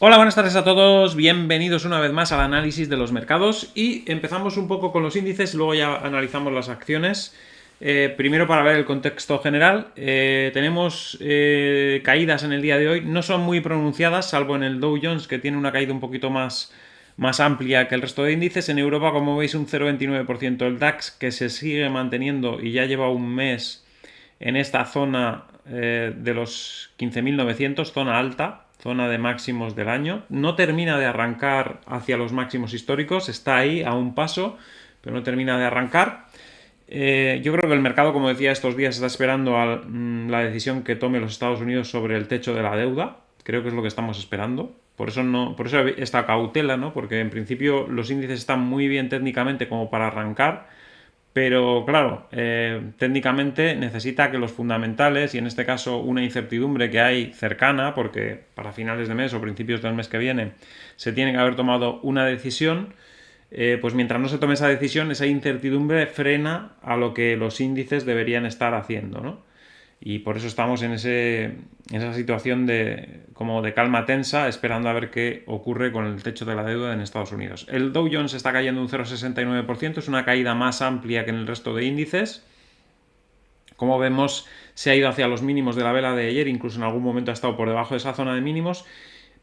Hola, buenas tardes a todos, bienvenidos una vez más al análisis de los mercados y empezamos un poco con los índices y luego ya analizamos las acciones. Primero para ver el contexto general, tenemos caídas en el día de hoy, no son muy pronunciadas, salvo en el Dow Jones que tiene una caída un poquito más amplia que el resto de índices. En Europa, como veis, un 0,29%. El DAX que se sigue manteniendo y ya lleva un mes en esta zona de los 15.900, zona alta, zona de máximos del año. No termina de arrancar hacia los máximos históricos, está ahí a un paso, pero no termina de arrancar. Yo creo que el mercado, como decía, estos días está esperando la decisión que tome los Estados Unidos sobre el techo de la deuda. Creo que es lo que estamos esperando. Por eso, no, por eso esta cautela, ¿no? Porque en principio los índices están muy bien técnicamente como para arrancar, pero claro, técnicamente necesita que los fundamentales, y en este caso una incertidumbre que hay cercana, porque para finales de mes o principios del mes que viene se tiene que haber tomado una decisión, pues mientras no se tome esa decisión, esa incertidumbre frena a lo que los índices deberían estar haciendo, ¿no? Y por eso estamos en esa situación como de calma tensa, esperando a ver qué ocurre con el techo de la deuda en Estados Unidos. El Dow Jones está cayendo un 0,69%, es una caída más amplia que en el resto de índices. Como vemos, se ha ido hacia los mínimos de la vela de ayer, incluso en algún momento ha estado por debajo de esa zona de mínimos,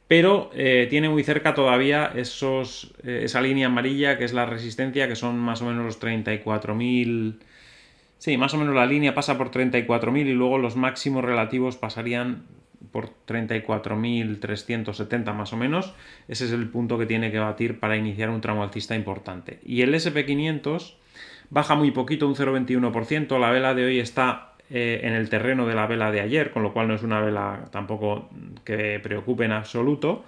pero tiene muy cerca todavía esa línea amarilla que es la resistencia, que son más o menos los 34.000. Sí, más o menos la línea pasa por 34.000 y luego los máximos relativos pasarían por 34.370 más o menos. Ese es el punto que tiene que batir para iniciar un tramo alcista importante. Y el SP500 baja muy poquito, un 0,21%. La vela de hoy está en el terreno de la vela de ayer, con lo cual no es una vela tampoco que preocupe en absoluto.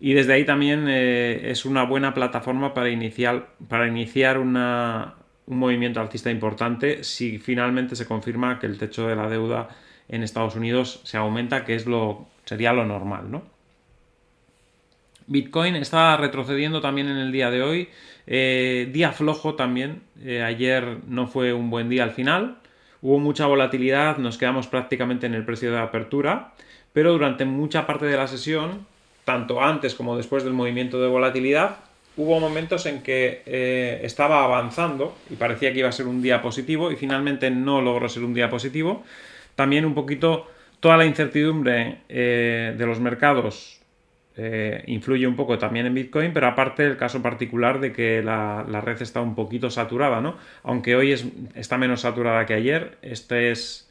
Y desde ahí también es una buena plataforma para iniciar un movimiento alcista importante si finalmente se confirma que el techo de la deuda en Estados Unidos se aumenta, que sería lo normal, ¿no? Bitcoin está retrocediendo también en el día de hoy. Día flojo también. Ayer no fue un buen día al final. Hubo mucha volatilidad, nos quedamos prácticamente en el precio de apertura, pero durante mucha parte de la sesión, tanto antes como después del movimiento de volatilidad, hubo momentos en que estaba avanzando y parecía que iba a ser un día positivo y finalmente no logró ser un día positivo. También un poquito toda la incertidumbre de los mercados influye un poco también en Bitcoin, pero aparte el caso particular de que la red está un poquito saturada, ¿no? Aunque hoy está menos saturada que ayer, esta es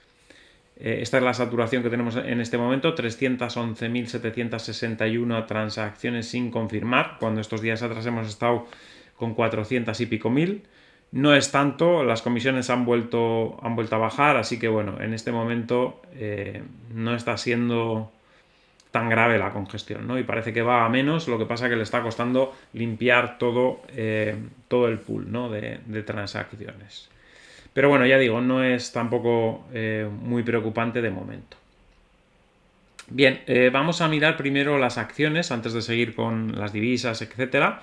la saturación que tenemos en este momento, 311.761 transacciones sin confirmar, cuando estos días atrás hemos estado con 400 y pico mil. No es tanto, las comisiones han vuelto a bajar, así que bueno, en este momento no está siendo tan grave la congestión, ¿no? Y parece que va a menos, lo que pasa que le está costando limpiar todo el pool, ¿no? de transacciones. Pero bueno, ya digo, no es tampoco muy preocupante de momento. Bien, vamos a mirar primero las acciones antes de seguir con las divisas, etcétera.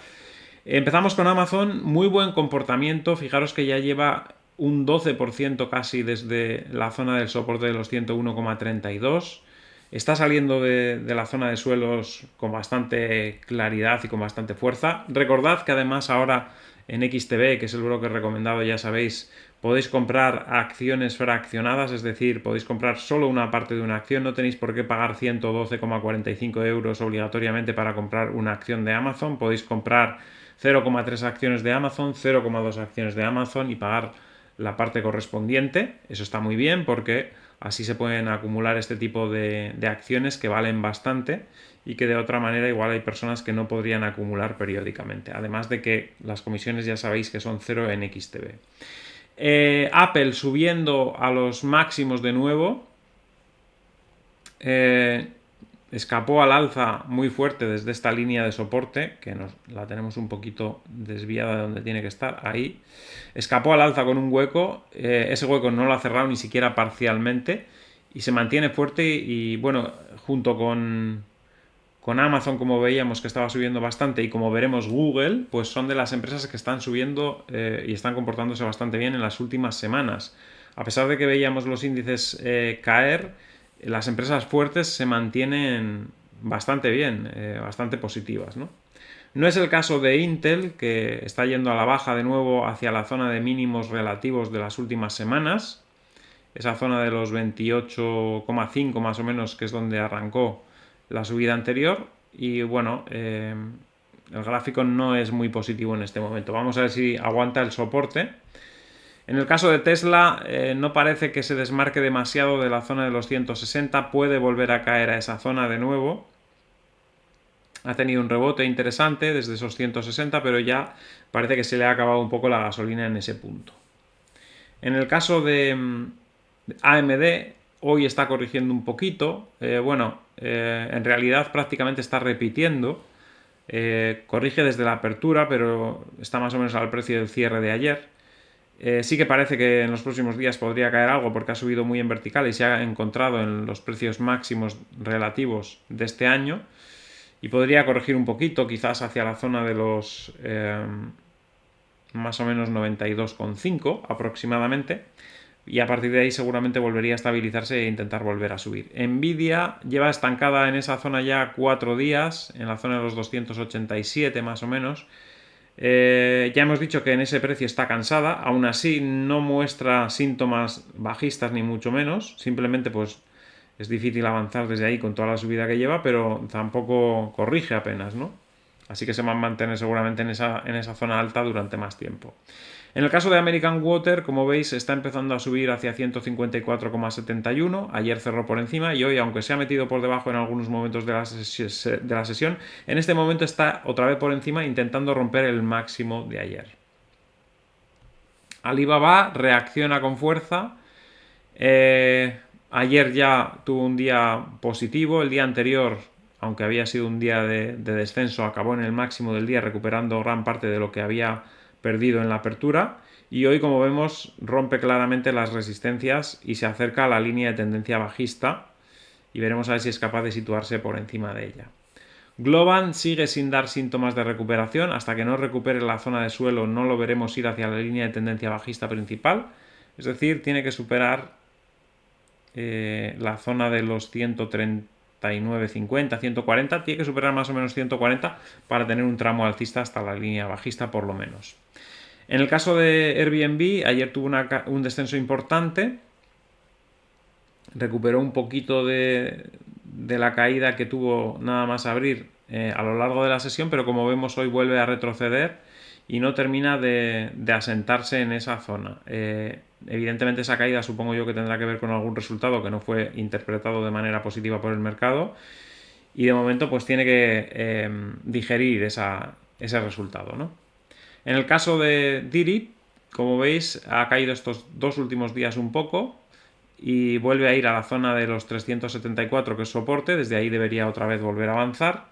Empezamos con Amazon, muy buen comportamiento, fijaros que ya lleva un 12% casi desde la zona del soporte de los 101,32. Está saliendo de la zona de suelos con bastante claridad y con bastante fuerza. Recordad que además ahora en XTB, que es el broker recomendado, ya sabéis, podéis comprar acciones fraccionadas, es decir, podéis comprar solo una parte de una acción, no tenéis por qué pagar 112,45 euros obligatoriamente para comprar una acción de Amazon, podéis comprar 0,3 acciones de Amazon, 0,2 acciones de Amazon y pagar la parte correspondiente. Eso está muy bien porque así se pueden acumular este tipo de acciones que valen bastante y que de otra manera igual hay personas que no podrían acumular periódicamente. Además de que las comisiones ya sabéis que son cero en XTB. Apple subiendo a los máximos de nuevo. Escapó al alza muy fuerte desde esta línea de soporte, que la tenemos un poquito desviada de donde tiene que estar, ahí. Escapó al alza con un hueco, ese hueco no lo ha cerrado ni siquiera parcialmente y se mantiene fuerte y bueno, junto con Amazon, como veíamos que estaba subiendo bastante, y como veremos Google, pues son de las empresas que están subiendo y están comportándose bastante bien en las últimas semanas. A pesar de que veíamos los índices caer, las empresas fuertes se mantienen bastante bien, bastante positivas, ¿no? No es el caso de Intel, que está yendo a la baja de nuevo hacia la zona de mínimos relativos de las últimas semanas, esa zona de los 28,5 más o menos, que es donde arrancó la subida anterior. Y bueno, el gráfico no es muy positivo en este momento. Vamos a ver si aguanta el soporte. En el caso de Tesla, no parece que se desmarque demasiado de la zona de los 160, puede volver a caer a esa zona de nuevo. Ha tenido un rebote interesante desde esos 160, pero ya parece que se le ha acabado un poco la gasolina en ese punto. En el caso de AMD, hoy está corrigiendo un poquito. En realidad prácticamente está repitiendo. Corrige desde la apertura, pero está más o menos al precio del cierre de ayer. Sí que parece que en los próximos días podría caer algo porque ha subido muy en vertical y se ha encontrado en los precios máximos relativos de este año. Y podría corregir un poquito, quizás hacia la zona de los más o menos 92,5 aproximadamente. Y a partir de ahí seguramente volvería a estabilizarse e intentar volver a subir. Nvidia lleva estancada en esa zona ya 4 días, en la zona de los 287 más o menos. Ya hemos dicho que en ese precio está cansada, aún así no muestra síntomas bajistas ni mucho menos, simplemente pues es difícil avanzar desde ahí con toda la subida que lleva, pero tampoco corrige apenas, ¿no? Así que se va a mantener seguramente en esa zona alta durante más tiempo. En el caso de American Water, como veis, está empezando a subir hacia 154,71. Ayer cerró por encima y hoy, aunque se ha metido por debajo en algunos momentos de la sesión, en este momento está otra vez por encima intentando romper el máximo de ayer. Alibaba reacciona con fuerza. Ayer ya tuvo un día positivo. El día anterior, aunque había sido un día de descenso, acabó en el máximo del día recuperando gran parte de lo que había perdido en la apertura, y hoy, como vemos, rompe claramente las resistencias y se acerca a la línea de tendencia bajista, y veremos a ver si es capaz de situarse por encima de ella. Globant sigue sin dar síntomas de recuperación. Hasta que no recupere la zona de suelo no lo veremos ir hacia la línea de tendencia bajista principal, es decir, tiene que superar la zona de los 139,50, 140, tiene que superar más o menos 140 para tener un tramo alcista hasta la línea bajista por lo menos. En el caso de Airbnb, ayer tuvo un descenso importante, recuperó un poquito de la caída que tuvo nada más abrir a lo largo de la sesión, pero como vemos hoy vuelve a retroceder y no termina de asentarse en esa zona. Evidentemente esa caída supongo yo que tendrá que ver con algún resultado que no fue interpretado de manera positiva por el mercado, y de momento pues tiene que digerir ese resultado, ¿no? En el caso de Didi, como veis, ha caído estos dos últimos días un poco y vuelve a ir a la zona de los 374, que es soporte. Desde ahí debería otra vez volver a avanzar.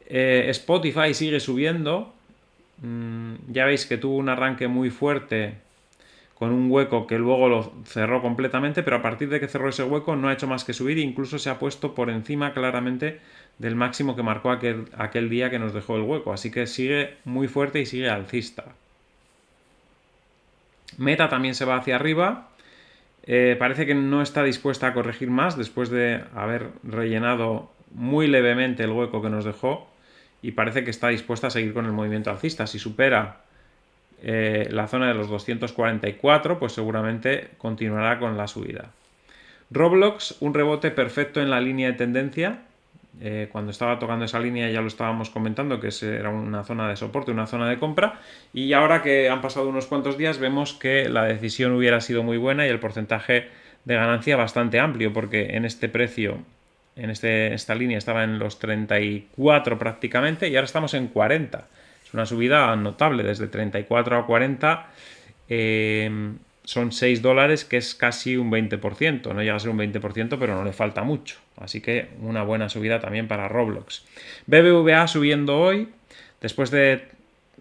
Spotify sigue subiendo. Ya veis que tuvo un arranque muy fuerte con un hueco que luego lo cerró completamente, pero a partir de que cerró ese hueco no ha hecho más que subir e incluso se ha puesto por encima claramente del máximo que marcó aquel día que nos dejó el hueco. Así que sigue muy fuerte y sigue alcista. Meta también se va hacia arriba. Parece que no está dispuesta a corregir más después de haber rellenado muy levemente el hueco que nos dejó, y parece que está dispuesta a seguir con el movimiento alcista. Si supera la zona de los 244, pues seguramente continuará con la subida. Roblox, un rebote perfecto en la línea de tendencia. Cuando estaba tocando esa línea ya lo estábamos comentando, que era una zona de soporte, una zona de compra, y ahora que han pasado unos cuantos días vemos que la decisión hubiera sido muy buena y el porcentaje de ganancia bastante amplio, porque en este precio, en esta línea estaba en los 34 prácticamente y ahora estamos en 40. Es una subida notable, desde 34 a 40. Son $6, que es casi un 20%. No llega a ser un 20%, pero no le falta mucho. Así que una buena subida también para Roblox. BBVA subiendo hoy, después de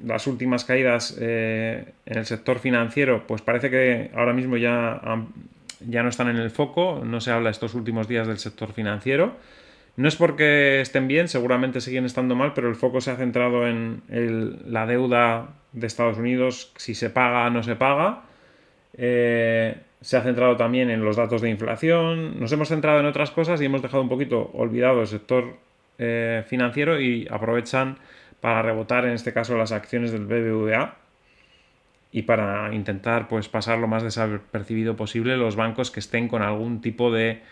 las últimas caídas en el sector financiero, pues parece que ahora mismo ya no están en el foco. No se habla estos últimos días del sector financiero. No es porque estén bien, seguramente siguen estando mal, pero el foco se ha centrado en la deuda de Estados Unidos, si se paga o no se paga. se ha centrado también en los datos de inflación. Nos hemos centrado en otras cosas y hemos dejado un poquito olvidado el sector financiero, y aprovechan para rebotar, en este caso, las acciones del BBVA, y para intentar pues pasar lo más desapercibido posible los bancos que estén con algún tipo de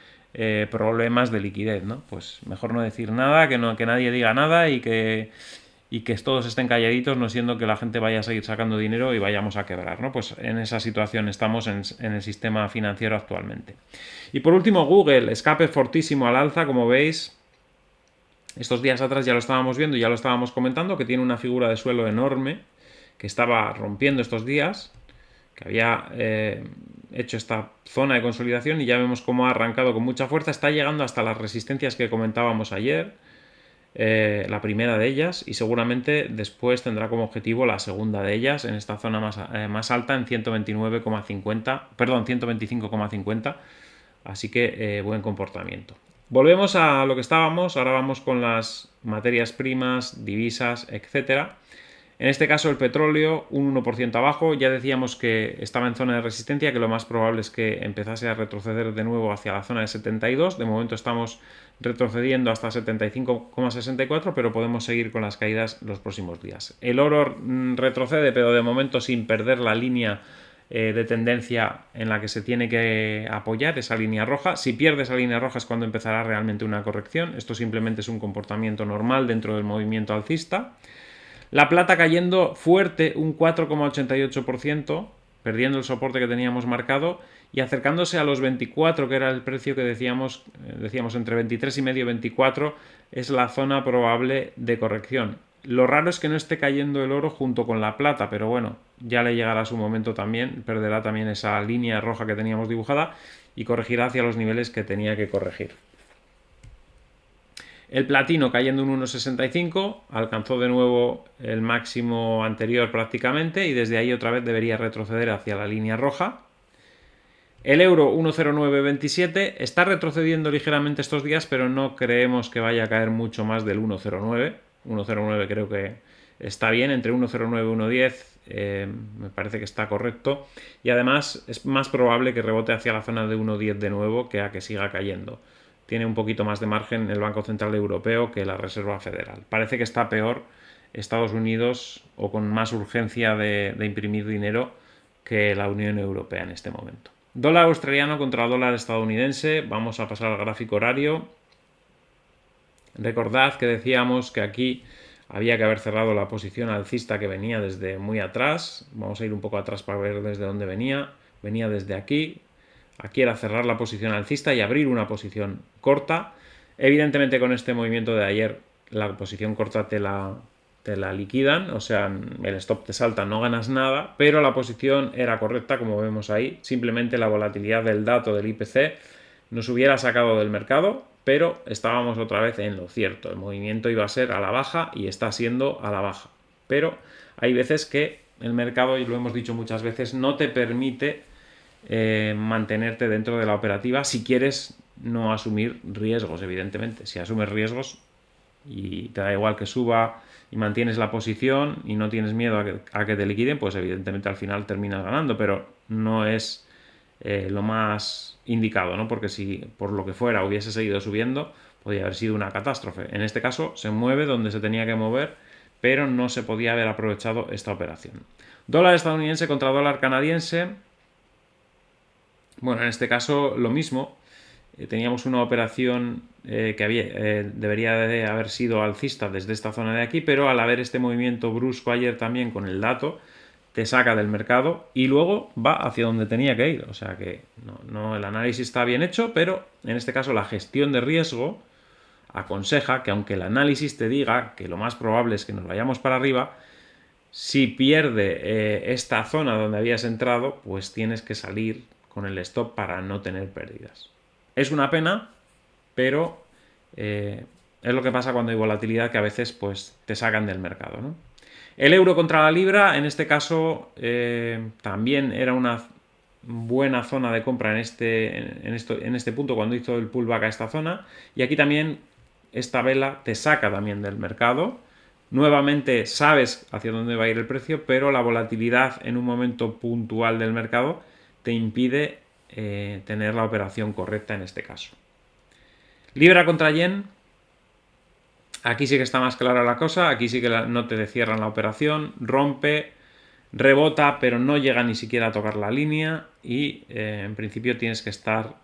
problemas de liquidez, ¿no? Pues mejor no decir nada, que nadie diga nada, y que todos estén calladitos, no siendo que la gente vaya a seguir sacando dinero y vayamos a quebrar, ¿no? Pues en esa situación estamos en el sistema financiero actualmente. Y por último, Google, escape fortísimo al alza, como veis. Estos días atrás ya lo estábamos viendo y ya lo estábamos comentando, que tiene una figura de suelo enorme, que estaba rompiendo estos días, que había hecho esta zona de consolidación, y ya vemos cómo ha arrancado con mucha fuerza. Está llegando hasta las resistencias que comentábamos ayer, la primera de ellas, y seguramente después tendrá como objetivo la segunda de ellas en esta zona más alta, en 129,50, perdón, 125,50. Así que buen comportamiento. Volvemos a lo que estábamos. Ahora vamos con las materias primas, divisas, etcétera. En este caso el petróleo un 1% abajo. Ya decíamos que estaba en zona de resistencia, que lo más probable es que empezase a retroceder de nuevo hacia la zona de 72. De momento estamos retrocediendo hasta 75,64, pero podemos seguir con las caídas los próximos días. El oro retrocede, pero de momento sin perder la línea de tendencia en la que se tiene que apoyar, esa línea roja. Si pierde esa línea roja es cuando empezará realmente una corrección. Esto simplemente es un comportamiento normal dentro del movimiento alcista. La plata cayendo fuerte, un 4,88%, perdiendo el soporte que teníamos marcado y acercándose a los 24, que era el precio que decíamos entre 23,5 y 24 es la zona probable de corrección. Lo raro es que no esté cayendo el oro junto con la plata, pero bueno, ya le llegará su momento también, perderá también esa línea roja que teníamos dibujada y corregirá hacia los niveles que tenía que corregir. El platino cayendo un 1,65, alcanzó de nuevo el máximo anterior prácticamente, y desde ahí otra vez debería retroceder hacia la línea roja. El euro 1,0927 está retrocediendo ligeramente estos días, pero no creemos que vaya a caer mucho más del 1,09. 1,09 creo que está bien, entre 1,09 y 1,10 me parece que está correcto, y además es más probable que rebote hacia la zona de 1,10 de nuevo que a que siga cayendo. Tiene un poquito más de margen el Banco Central Europeo que la Reserva Federal. Parece que está peor Estados Unidos, o con más urgencia de imprimir dinero, que la Unión Europea en este momento. Dólar australiano contra dólar estadounidense. Vamos a pasar al gráfico horario. Recordad que decíamos que aquí había que haber cerrado la posición alcista que venía desde muy atrás. Vamos a ir un poco atrás para ver desde dónde venía. Venía desde aquí. Aquí era cerrar la posición alcista y abrir una posición corta. Evidentemente, con este movimiento de ayer, la posición corta te la liquidan, o sea, el stop te salta, no ganas nada, pero la posición era correcta, como vemos ahí. Simplemente la volatilidad del dato del IPC nos hubiera sacado del mercado, pero estábamos otra vez en lo cierto. El movimiento iba a ser a la baja y está siendo a la baja. Pero hay veces que el mercado, y lo hemos dicho muchas veces, no te permite mantenerte dentro de la operativa si quieres no asumir riesgos. Evidentemente, si asumes riesgos y te da igual que suba y mantienes la posición y no tienes miedo a que te liquiden, pues evidentemente al final terminas ganando, pero no es lo más indicado, ¿no? Porque si por lo que fuera hubiese seguido subiendo, podría haber sido una catástrofe. En este caso se mueve donde se tenía que mover, pero no se podía haber aprovechado esta operación. Dólar estadounidense contra dólar canadiense. Bueno, en este caso lo mismo. Teníamos una operación que debería de haber sido alcista desde esta zona de aquí, pero al haber este movimiento brusco ayer también con el dato, te saca del mercado y luego va hacia donde tenía que ir. O sea que no, el análisis está bien hecho, pero en este caso la gestión de riesgo aconseja que, aunque el análisis te diga que lo más probable es que nos vayamos para arriba, si pierde esta zona donde habías entrado, pues tienes que salir con el stop para no tener pérdidas. Es una pena, pero es lo que pasa cuando hay volatilidad, que a veces pues te sacan del mercado, ¿no? El euro contra la libra, en este caso, también era una buena zona de compra en este punto, cuando hizo el pullback a esta zona. Y aquí también esta vela te saca también del mercado. Nuevamente sabes hacia dónde va a ir el precio, pero la volatilidad en un momento puntual del mercado te impide tener la operación correcta en este caso. Libra contra yen. Aquí sí que está más clara la cosa, aquí sí que no te cierran la operación, rompe, rebota, pero no llega ni siquiera a tocar la línea y en principio tienes que estar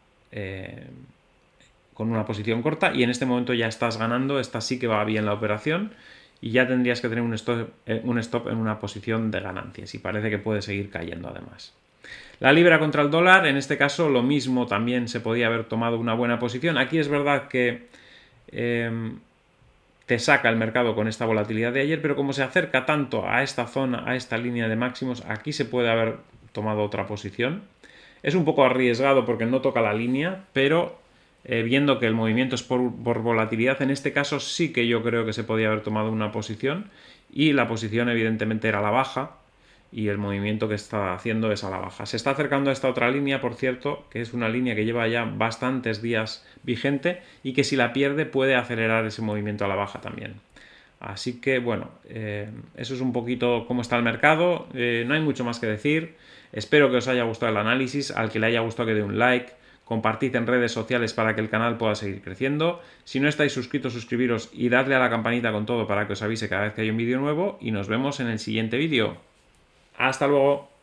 con una posición corta y en este momento ya estás ganando, esta sí que va bien la operación y ya tendrías que tener un stop en una posición de ganancias y parece que puede seguir cayendo además. La libra contra el dólar, en este caso lo mismo, también se podía haber tomado una buena posición. Aquí es verdad que te saca el mercado con esta volatilidad de ayer, pero como se acerca tanto a esta zona, a esta línea de máximos, aquí se puede haber tomado otra posición. Es un poco arriesgado porque no toca la línea, pero viendo que el movimiento es por volatilidad, en este caso sí que yo creo que se podía haber tomado una posición y la posición evidentemente era la baja y el movimiento que está haciendo es a la baja. Se está acercando a esta otra línea, por cierto, que es una línea que lleva ya bastantes días vigente y que si la pierde puede acelerar ese movimiento a la baja también. Así que bueno, eso es un poquito cómo está el mercado, no hay mucho más que decir. Espero que os haya gustado el análisis, al que le haya gustado que dé un like, compartid en redes sociales para que el canal pueda seguir creciendo. Si no estáis suscritos, suscribiros y dadle a la campanita con todo para que os avise cada vez que hay un vídeo nuevo y nos vemos en el siguiente vídeo. ¡Hasta luego!